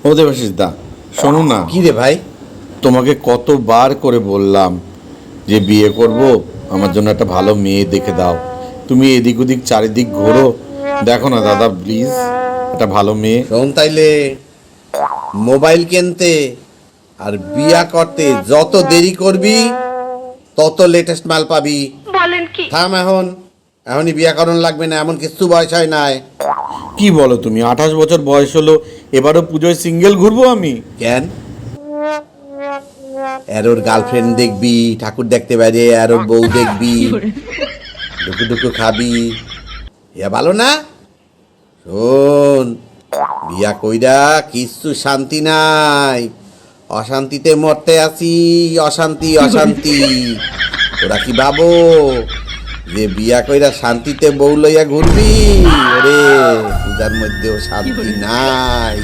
ও দেবাশিস দা, শোনো না। কি রে ভাই? তোমাকে কতবার করে বললাম যে বিয়ে করব, আমার জন্য একটা ভালো মেয়ে দেখে দাও। তুমি এদিক ওদিক চারিদিক ঘোরো, দেখো না দাদা প্লিজ একটা ভালো মেয়ে। শোন তাইলে, মোবাইল কিনতে আর বিয়া করতে যত দেরি করবি তত লেটেস্ট মাল পাবি। বলেন কি? থাম এখন, এখনই বিয়া করণ লাগবে না, এমন কিছু বয়স হয় নাই। কি বলো তুমি? 28 বছর বয়স হলো, এবারও পুজোয় সিঙ্গেল ঘুরবো আমি? কেন? এরোর গার্লফ্রেন্ড দেখবি, ঠাকুর দেখতে বাইরে এরোর বউ দেখবি, ডুকু ডুকু খাবি, ইয়া ভালো না? শোন, বিয়া কইরা কিচ্ছু শান্তি নাই, অশান্তিতে মরতে আছি, অশান্তি অশান্তি। ওরা কি ভাবো যে বিয়া কইরা শান্তিতে বউ লইয়া ঘুরবি? ওরে পূজার মধ্যেও শান্তি নাই।